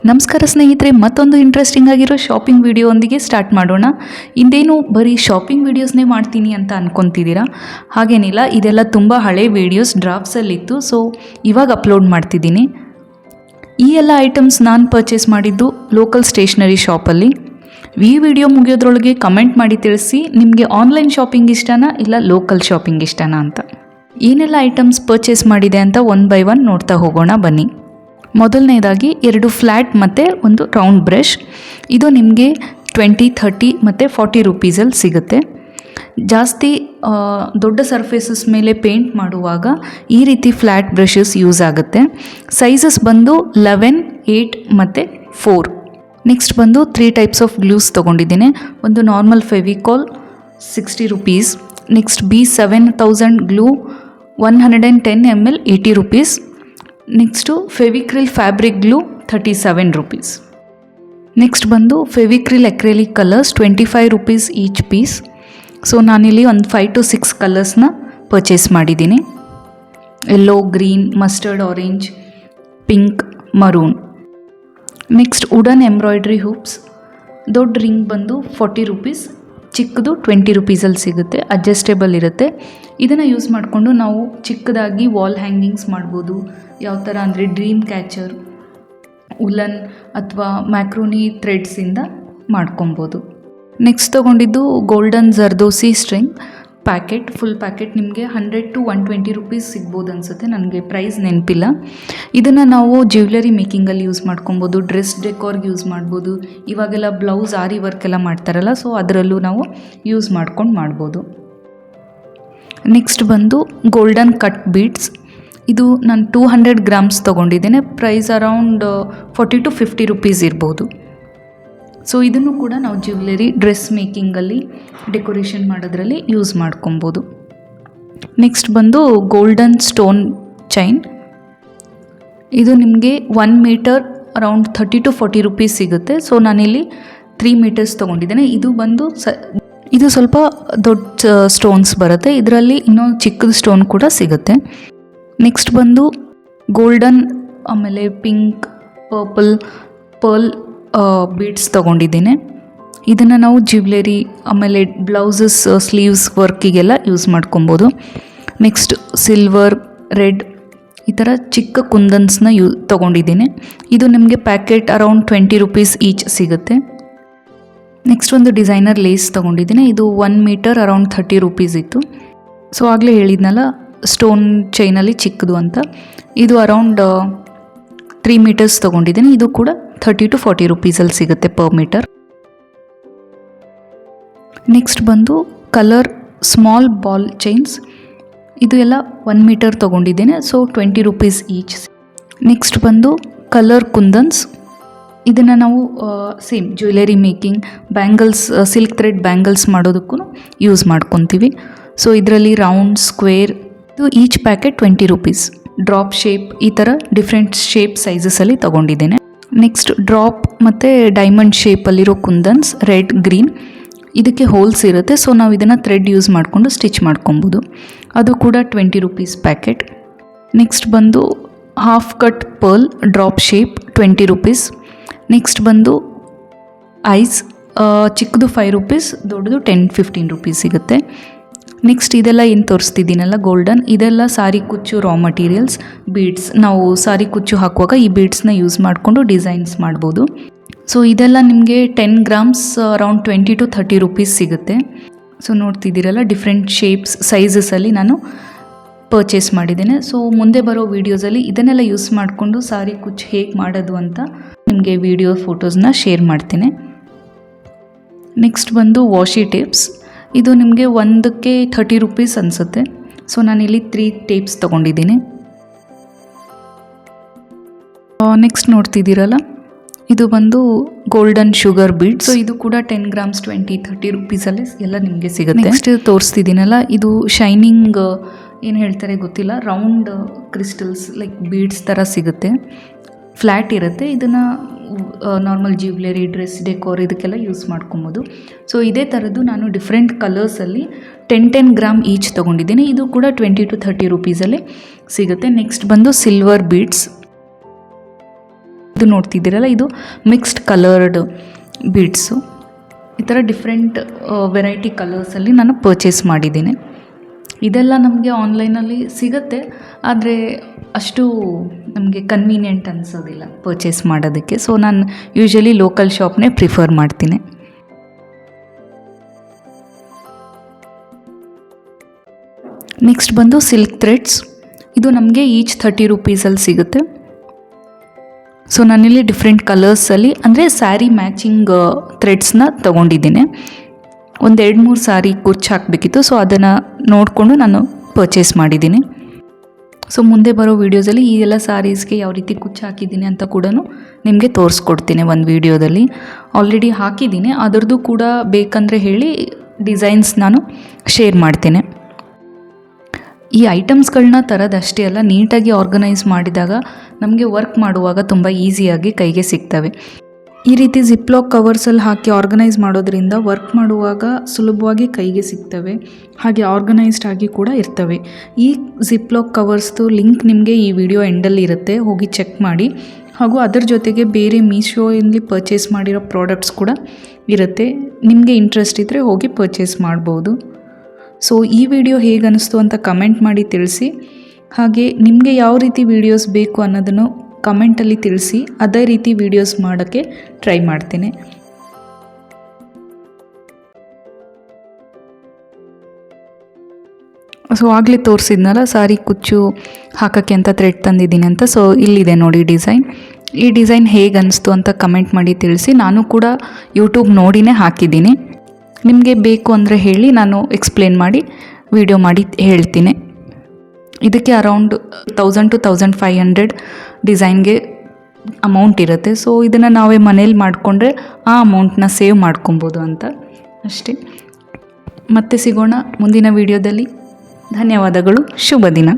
ನಮಸ್ಕಾರ ಸ್ನೇಹಿತರೆ, ಮತ್ತೊಂದು ಇಂಟ್ರೆಸ್ಟಿಂಗ್ ಆಗಿರೋ ಶಾಪಿಂಗ್ ವಿಡಿಯೋದೊಂದಿಗೆ ಸ್ಟಾರ್ಟ್ ಮಾಡೋಣ. ಇಂದೇನು ಬರೀ ಶಾಪಿಂಗ್ ವಿಡಿಯೋಸ್ನೇ ಮಾಡ್ತೀನಿ ಅಂತ ಅನ್ಕೊತಿದ್ದೀರಾ? ಹಾಗೇನಿಲ್ಲ, ಇದೆಲ್ಲ ತುಂಬ ಹಳೆ ವಿಡಿಯೋಸ್ ಡ್ರಾಫ್ಟ್ಸಲ್ಲಿತ್ತು. ಸೊ ಇವಾಗ ಅಪ್ಲೋಡ್ ಮಾಡ್ತಿದ್ದೀನಿ. ಈ ಎಲ್ಲ ಐಟಮ್ಸ್ ನಾನು ಪರ್ಚೇಸ್ ಮಾಡಿದ್ದು ಲೋಕಲ್ ಸ್ಟೇಷ್ನರಿ ಶಾಪಲ್ಲಿ. ಈ ವಿಡಿಯೋ ಮುಗಿಯೋದ್ರೊಳಗೆ ಕಮೆಂಟ್ ಮಾಡಿ ತಿಳಿಸಿ ನಿಮಗೆ ಆನ್ಲೈನ್ ಶಾಪಿಂಗ್ ಇಷ್ಟನಾ ಇಲ್ಲ ಲೋಕಲ್ ಶಾಪಿಂಗ್ ಇಷ್ಟನಾ ಅಂತ. ಏನೆಲ್ಲ ಐಟಮ್ಸ್ ಪರ್ಚೇಸ್ ಮಾಡಿದೆ ಅಂತ ಒನ್ ಬೈ ಒನ್ ನೋಡ್ತಾ ಹೋಗೋಣ ಬನ್ನಿ. ಮೊದಲನೇದಾಗಿ 2 ಫ್ಲ್ಯಾಟ್ ಮತ್ತು ಒಂದು ರೌಂಡ್ ಬ್ರಷ್. ಇದು ನಿಮಗೆ 20, 30 ಮತ್ತು 40 ರುಪೀಸಲ್ಲಿ ಸಿಗುತ್ತೆ. ಜಾಸ್ತಿ ದೊಡ್ಡ ಸರ್ಫೇಸಸ್ ಮೇಲೆ ಪೇಂಟ್ ಮಾಡುವಾಗ ಈ ರೀತಿ ಫ್ಲ್ಯಾಟ್ ಬ್ರಷಸ್ ಯೂಸ್ ಆಗುತ್ತೆ. ಸೈಜಸ್ ಬಂದು 11, 8 ಮತ್ತು 4. ನೆಕ್ಸ್ಟ್ ಬಂದು 3 ಟೈಪ್ಸ್ ಆಫ್ ಗ್ಲೂಸ್ ತೊಗೊಂಡಿದ್ದೀನಿ. ಒಂದು normal Fevicol 60 rupees. Next B7000 glue 110 ml 80 rupees. Next Fevicryl fabric glue 37 rupees. Next ಬಂದು Fevicryl acrylic colours 25 rupees each piece. So ನಾನಿಲ್ಲಿ ಒಂದು 5 to 6 ಕಲರ್ಸ್ನ ಪರ್ಚೇಸ್ ಮಾಡಿದ್ದೀನಿ. Yellow, green, mustard orange, pink, maroon. Next wooden embroidery hoops. ದೊಡ್ಡ ring ಬಂದು 40 rupees, ಚಿಕ್ಕದು 20 ರುಪೀಸಲ್ಲಿ ಸಿಗುತ್ತೆ. Adjustable ಇರುತ್ತೆ. ಇದನ್ನು ಯೂಸ್ ಮಾಡಿಕೊಂಡು ನಾವು ಚಿಕ್ಕದಾಗಿ ವಾಲ್ ಹ್ಯಾಂಗಿಂಗ್ಸ್ ಮಾಡ್ಬೋದು. ಯಾವ ಥರ ಅಂದರೆ ಡ್ರೀಮ್ ಕ್ಯಾಚರ್, ಉಲನ್ ಅಥವಾ ಮ್ಯಾಕ್ರೋನಿ ಥ್ರೆಡ್ಸಿಂದ ಮಾಡ್ಕೊಬೋದು. ನೆಕ್ಸ್ಟ್ ತೊಗೊಂಡಿದ್ದು golden zardozi string packet. Full packet ನಿಮಗೆ 100 to 120 ರುಪೀಸ್ ಸಿಗ್ಬೋದು ಅನಿಸುತ್ತೆ, ನನಗೆ ಪ್ರೈಸ್ ನೆನಪಿಲ್ಲ. ಇದನ್ನು ನಾವು ಜ್ಯುವೆಲರಿ ಮೇಕಿಂಗಲ್ಲಿ ಯೂಸ್ ಮಾಡ್ಕೊಬೋದು, ಡ್ರೆಸ್ ಡೆಕೋರ್ಗೆ ಯೂಸ್ ಮಾಡ್ಬೋದು. ಇವಾಗೆಲ್ಲ ಬ್ಲೌಸ್ ಆರಿ ವರ್ಕ್ ಎಲ್ಲ ಮಾಡ್ತಾರಲ್ಲ, ಸೊ ಅದರಲ್ಲೂ ನಾವು ಯೂಸ್ ಮಾಡ್ಬೋದು. ನೆಕ್ಸ್ಟ್ ಬಂದು ಗೋಲ್ಡನ್ ಕಟ್ ಬೀಡ್ಸ್. ಇದು ನಾನು 200 ಗ್ರಾಮ್ಸ್ ತೊಗೊಂಡಿದ್ದೇನೆ. ಪ್ರೈಸ್ ಅರೌಂಡ್ 40 to 50 ರುಪೀಸ್ ಇರ್ಬೋದು. ಸೊ ಇದನ್ನು ಕೂಡ ನಾವು ಜ್ಯುವೆಲರಿ, ಡ್ರೆಸ್ ಮೇಕಿಂಗಲ್ಲಿ, ಡೆಕೋರೇಷನ್ ಮಾಡೋದ್ರಲ್ಲಿ ಯೂಸ್ ಮಾಡ್ಕೊಬೋದು. ನೆಕ್ಸ್ಟ್ ಬಂದು ಗೋಲ್ಡನ್ ಸ್ಟೋನ್ ಚೈನ್. ಇದು ನಿಮಗೆ 1 ಮೀಟರ್ ಅರೌಂಡ್ 30 to 40 ರುಪೀಸ್ ಸಿಗುತ್ತೆ. ಸೊ ನಾನಿಲ್ಲಿ 3 ಮೀಟರ್ಸ್ ತೊಗೊಂಡಿದ್ದೇನೆ. ಇದು ಸ್ವಲ್ಪ ದೊಡ್ಡ ಸ್ಟೋನ್ಸ್ ಬರುತ್ತೆ. ಇದರಲ್ಲಿ ಇನ್ನೊಂದು ಚಿಕ್ಕದ ಸ್ಟೋನ್ ಕೂಡ ಸಿಗುತ್ತೆ. ನೆಕ್ಸ್ಟ್ ಬಂದು ಗೋಲ್ಡನ್, ಆಮೇಲೆ ಪಿಂಕ್, ಪರ್ಲ್ ಬೀಡ್ಸ್ ತೊಗೊಂಡಿದ್ದೀನಿ. ಇದನ್ನು ನಾವು ಜ್ಯುವೆಲರಿ, ಆಮೇಲೆ ಬ್ಲೌಸಸ್, ಸ್ಲೀವ್ಸ್ ವರ್ಕಿಗೆಲ್ಲ ಯೂಸ್ ಮಾಡ್ಕೊಬೋದು. ನೆಕ್ಸ್ಟ್ ಸಿಲ್ವರ್, ರೆಡ್, ಈ ಥರ ಚಿಕ್ಕ ಕುಂದನ್ಸ್ನ ತೊಗೊಂಡಿದ್ದೀನಿ. ಇದು ನಿಮಗೆ ಪ್ಯಾಕೆಟ್ ಅರೌಂಡ್ 20 ರುಪೀಸ್ ಈಚ್ ಸಿಗುತ್ತೆ. ನೆಕ್ಸ್ಟ್ ಒಂದು ಡಿಸೈನರ್ ಲೇಸ್ ತೊಗೊಂಡಿದ್ದೀನಿ. ಇದು 1 ಮೀಟರ್ ಅರೌಂಡ್ 30 ರುಪೀಸ್ ಇತ್ತು. ಸೊ ಆಗಲೇ ಹೇಳಿದ್ನಲ್ಲ ಸ್ಟೋನ್ ಚೈನಲ್ಲಿ ಚಿಕ್ಕದು ಅಂತ. ಇದು ಅರೌಂಡ್ 3 ಮೀಟರ್ಸ್ ತೊಗೊಂಡಿದ್ದೀನಿ. ಇದು ಕೂಡ 30 to 40 ರುಪೀಸಲ್ಲಿ ಸಿಗುತ್ತೆ ಪರ್ ಮೀಟರ್. ನೆಕ್ಸ್ಟ್ ಬಂದು ಕಲರ್ ಸ್ಮಾಲ್ ಬಾಲ್ ಚೈನ್ಸ್. ಇದು ಎಲ್ಲ 1 ಮೀಟರ್ ತೊಗೊಂಡಿದ್ದೀನಿ. So 20 rupees each. ನೆಕ್ಸ್ಟ್ ಬಂದು ಕಲರ್ ಕುಂದನ್ಸ್. ಇದನ್ನು ನಾವು same jewellery making, bangles, silk thread bangles ಮಾಡೋದಕ್ಕೂ ಯೂಸ್ ಮಾಡ್ಕೊತೀವಿ. ಸೊ ಇದರಲ್ಲಿ ರೌಂಡ್, ಸ್ಕ್ವೇರ್, ಇದು each packet 20 rupees. Drop shape, ಈ ಥರ ಡಿಫ್ರೆಂಟ್ ಶೇಪ್ ಸೈಜಸಲ್ಲಿ ತೊಗೊಂಡಿದ್ದೇನೆ. ನೆಕ್ಸ್ಟ್ ಡ್ರಾಪ್ ಮತ್ತು ಡೈಮಂಡ್ ಶೇಪಲ್ಲಿರೋ ಕುಂದನ್ಸ್, ರೆಡ್, ಗ್ರೀನ್. ಇದಕ್ಕೆ ಹೋಲ್ಸ್ ಇರುತ್ತೆ. ಸೊ ನಾವು ಇದನ್ನು ಥ್ರೆಡ್ ಯೂಸ್ ಮಾಡಿಕೊಂಡು ಸ್ಟಿಚ್ ಮಾಡ್ಕೊಬೋದು. ಅದು ಕೂಡ 20 ರುಪೀಸ್ ಪ್ಯಾಕೆಟ್. ನೆಕ್ಸ್ಟ್ ಬಂದು half cut pearl drop shape 20 rupees. Next ಬಂದು ಐಸ್, ಚಿಕ್ಕದು 5 ರುಪೀಸ್, ದೊಡ್ಡದು 10-15 ರುಪೀಸ್ ಸಿಗುತ್ತೆ. ನೆಕ್ಸ್ಟ್ ಇದೆಲ್ಲ ಏನು ತೋರಿಸ್ತಿದ್ದೀನಲ್ಲ ಗೋಲ್ಡನ್, ಇದೆಲ್ಲ ಸಾರಿ ಕುಚ್ಚು ರಾ ಮಟೀರಿಯಲ್ಸ್, ಬೀಡ್ಸ್. ನಾವು ಸಾರಿ ಕುಚ್ಚು ಹಾಕುವಾಗ ಈ ಬೀಡ್ಸ್ನ ಯೂಸ್ ಮಾಡಿಕೊಂಡು ಡಿಸೈನ್ಸ್ ಮಾಡ್ಬೋದು. ಸೊ ಇದೆಲ್ಲ ನಿಮಗೆ 10 ಗ್ರಾಮ್ಸ್ ಅರೌಂಡ್ 20 to 30 ರುಪೀಸ್ ಸಿಗುತ್ತೆ. ಸೊ ನೋಡ್ತಿದ್ದೀರಲ್ಲ, ಡಿಫ್ರೆಂಟ್ ಶೇಪ್ಸ್, ಸೈಜಸಲ್ಲಿ ನಾನು ಪರ್ಚೇಸ್ ಮಾಡಿದ್ದೇನೆ. ಸೊ ಮುಂದೆ ಬರೋ ವೀಡಿಯೋಸಲ್ಲಿ ಇದನ್ನೆಲ್ಲ ಯೂಸ್ ಮಾಡಿಕೊಂಡು ಸಾರಿ ಕುಚ್ಚು ಹೇಗೆ ಮಾಡೋದು ಅಂತ ನಿಮಗೆ ವಿಡಿಯೋ ಫೋಟೋಸ್ನ ಶೇರ್ ಮಾಡ್ತೀನಿ. ನೆಕ್ಸ್ಟ್ ಬಂದು ವಾಶಿ ಟೇಪ್ಸ್. ಇದು ನಿಮಗೆ ಒಂದಕ್ಕೆ 30 ರುಪೀಸ್ ಅನಿಸುತ್ತೆ. ಸೊ ನಾನಿಲ್ಲಿ 3 ಟೇಪ್ಸ್ ತೊಗೊಂಡಿದ್ದೀನಿ. ನೆಕ್ಸ್ಟ್ ನೋಡ್ತಿದ್ದೀರಲ್ಲ, ಇದು ಬಂದು ಗೋಲ್ಡನ್ ಶುಗರ್ ಬೀಡ್ಸ್. ಸೊ ಇದು ಕೂಡ 10 ಗ್ರಾಮ್ಸ್ 20-30 ರುಪೀಸಲ್ಲಿ ಎಲ್ಲ ನಿಮಗೆ ಸಿಗುತ್ತೆ. ನೆಕ್ಸ್ಟ್ ತೋರಿಸ್ತಿದ್ದೀನಲ್ಲ, ಇದು ಶೈನಿಂಗ್ ಏನು ಹೇಳ್ತಾರೆ ಗೊತ್ತಿಲ್ಲ, ರೌಂಡ್ ಕ್ರಿಸ್ಟಲ್ಸ್ ಲೈಕ್ ಬೀಡ್ಸ್ ಥರ ಸಿಗುತ್ತೆ. ಫ್ಲ್ಯಾಟ್ ಇರುತ್ತೆ. ಇದನ್ನು ನಾರ್ಮಲ್ ಜ್ಯುವೆಲರಿ, ಡ್ರೆಸ್ ಡೆಕೋರ್ ಇದಕ್ಕೆಲ್ಲ ಯೂಸ್ ಮಾಡ್ಕೊಬೋದು. ಸೊ ಇದೇ ಥರದ್ದು ನಾನು ಡಿಫ್ರೆಂಟ್ ಕಲರ್ಸಲ್ಲಿ 10 ಗ್ರಾಮ್ ಈಚ್ ತೊಗೊಂಡಿದ್ದೀನಿ. ಇದು ಕೂಡ 20 to 30 ರುಪೀಸಲ್ಲಿ ಸಿಗುತ್ತೆ. ನೆಕ್ಸ್ಟ್ ಬಂದು ಸಿಲ್ವರ್ ಬೀಡ್ಸ್. ಇದು ನೋಡ್ತಿದ್ದೀರಲ್ಲ, ಇದು ಮಿಕ್ಸ್ಡ್ ಕಲರ್ಡ್ ಬೀಡ್ಸು. ಈ ಥರ ಡಿಫ್ರೆಂಟ್ ವೆರೈಟಿ ಕಲರ್ಸಲ್ಲಿ ನಾನು ಪರ್ಚೇಸ್ ಮಾಡಿದ್ದೀನಿ. ಇದೆಲ್ಲ ನಮಗೆ ಆನ್ಲೈನಲ್ಲಿ ಸಿಗುತ್ತೆ, ಆದರೆ ಅಷ್ಟು ನಮಗೆ ಕನ್ವೀನಿಯೆಂಟ್ ಅನಿಸೋದಿಲ್ಲ ಪರ್ಚೇಸ್ ಮಾಡೋದಕ್ಕೆ. ಸೊ ನಾನು ಯೂಶ್ವಲಿ ಲೋಕಲ್ ಶಾಪ್ನೇ ಪ್ರಿಫರ್ ಮಾಡ್ತೀನಿ. ನೆಕ್ಸ್ಟ್ ಬಂದು ಸಿಲ್ಕ್ ಥ್ರೆಡ್ಸ್. ಇದು ನಮಗೆ ಈಚ್ 30 ರೂಪೀಸಲ್ಲಿ ಸಿಗುತ್ತೆ. ಸೊ ನಾನಿಲ್ಲಿ ಡಿಫ್ರೆಂಟ್ ಕಲರ್ಸಲ್ಲಿ ಅಂದರೆ ಸ್ಯಾರಿ ಮ್ಯಾಚಿಂಗ್ ಥ್ರೆಡ್ಸ್ನ ತೊಗೊಂಡಿದ್ದೀನಿ. ಒಂದು 2-3 ಸಾರಿ ಕುಚ್ಚು ಹಾಕಬೇಕಿತ್ತು, ಸೊ ಅದನ್ನು ನೋಡಿಕೊಂಡು ನಾನು ಪರ್ಚೇಸ್ ಮಾಡಿದ್ದೀನಿ. ಸೊ ಮುಂದೆ ಬರೋ ವೀಡಿಯೋಸಲ್ಲಿ ಈ ಎಲ್ಲ ಸಾರೀಸ್ಗೆ ಯಾವ ರೀತಿ ಕುಚ್ಚು ಹಾಕಿದ್ದೀನಿ ಅಂತ ಕೂಡ ನಿಮಗೆ ತೋರಿಸ್ಕೊಡ್ತೀನಿ ಒಂದು ವೀಡಿಯೋದಲ್ಲಿ. ಆಲ್ರೆಡಿ ಹಾಕಿದ್ದೀನಿ, ಅದರದ್ದು ಕೂಡ ಬೇಕಂದರೆ ಹೇಳಿ ಡಿಸೈನ್ಸ್ ನಾನು ಶೇರ್ ಮಾಡ್ತೇನೆ. ಈ ಐಟಮ್ಸ್ಗಳನ್ನ ತರೋದಷ್ಟೇ ಅಲ್ಲ, ನೀಟಾಗಿ ಆರ್ಗನೈಸ್ ಮಾಡಿದಾಗ ನಮಗೆ ವರ್ಕ್ ಮಾಡುವಾಗ ತುಂಬ ಈಸಿಯಾಗಿ ಕೈಗೆ ಸಿಗ್ತವೆ. ಈ ರೀತಿ ಜಿಪ್ಲಾಕ್ ಕವರ್ಸಲ್ಲಿ ಹಾಕಿ ಆರ್ಗನೈಸ್ ಮಾಡೋದ್ರಿಂದ ವರ್ಕ್ ಮಾಡುವಾಗ ಸುಲಭವಾಗಿ ಕೈಗೆ ಸಿಗ್ತವೆ, ಹಾಗೆ ಆರ್ಗನೈಸ್ಡ್ ಆಗಿ ಕೂಡ ಇರ್ತವೆ. ಈ ಜಿಪ್ಲಾಕ್ ಕವರ್ಸ್ದು ಲಿಂಕ್ ನಿಮಗೆ ಈ ವಿಡಿಯೋ ಎಂಡಲ್ಲಿ ಇರುತ್ತೆ, ಹೋಗಿ ಚೆಕ್ ಮಾಡಿ. ಹಾಗೂ ಅದರ ಜೊತೆಗೆ ಬೇರೆ ಮೀಶೋಯಲ್ಲಿ ಪರ್ಚೇಸ್ ಮಾಡಿರೋ ಪ್ರಾಡಕ್ಟ್ಸ್ ಕೂಡ ಇರುತ್ತೆ, ನಿಮಗೆ ಇಂಟ್ರೆಸ್ಟ್ ಇದ್ದರೆ ಹೋಗಿ ಪರ್ಚೇಸ್ ಮಾಡ್ಬೋದು. ಸೊ ಈ ವಿಡಿಯೋ ಹೇಗೆ ಅನ್ನಿಸ್ತು ಅಂತ ಕಮೆಂಟ್ ಮಾಡಿ ತಿಳಿಸಿ. ಹಾಗೆ ನಿಮಗೆ ಯಾವ ರೀತಿ ವೀಡಿಯೋಸ್ ಬೇಕು ಅನ್ನೋದನ್ನು ಕಮೆಂಟಲ್ಲಿ ತಿಳಿಸಿ, ಅದೇ ರೀತಿ ವೀಡಿಯೋಸ್ ಮಾಡೋಕ್ಕೆ ಟ್ರೈ ಮಾಡ್ತೇನೆ. ಸೊ ಆಗಲೇ ತೋರಿಸಿದ್ನಲ್ಲ ಸಾರಿ ಕುಚ್ಚು ಹಾಕೋಕ್ಕೆ ಅಂತ ಥ್ರೆಡ್ ತಂದಿದ್ದೀನಿ ಅಂತ. ಸೊ ಇಲ್ಲಿದೆ ನೋಡಿ ಡಿಸೈನ್. ಈ ಡಿಸೈನ್ ಹೇಗೆ ಅನ್ನಿಸ್ತು ಅಂತ ಕಮೆಂಟ್ ಮಾಡಿ ತಿಳಿಸಿ. ನಾನು ಕೂಡ ಯೂಟ್ಯೂಬ್ ನೋಡಿನೇ ಹಾಕಿದ್ದೀನಿ. ನಿಮಗೆ ಬೇಕು ಅಂದರೆ ಹೇಳಿ, ನಾನು ಎಕ್ಸ್ಪ್ಲೇನ್ ಮಾಡಿ ವಿಡಿಯೋ ಮಾಡಿ ಹೇಳ್ತೀನಿ. ಇದಕ್ಕೆ ಅರೌಂಡ್ 1000 to 1500 ಡಿಸೈನ್ಗೆ ಅಮೌಂಟ್ ಇರುತ್ತೆ. ಸೊ ಇದನ್ನು ನಾವೇ ಮನೇಲಿ ಮಾಡಿಕೊಂಡ್ರೆ ಆ ಅಮೌಂಟನ್ನ ಸೇವ್ ಮಾಡ್ಕೊಬೋದು ಅಂತ ಅಷ್ಟೇ. ಮತ್ತೆ ಸಿಗೋಣ ಮುಂದಿನ ವಿಡಿಯೋದಲ್ಲಿ. ಧನ್ಯವಾದಗಳು. ಶುಭ ದಿನ.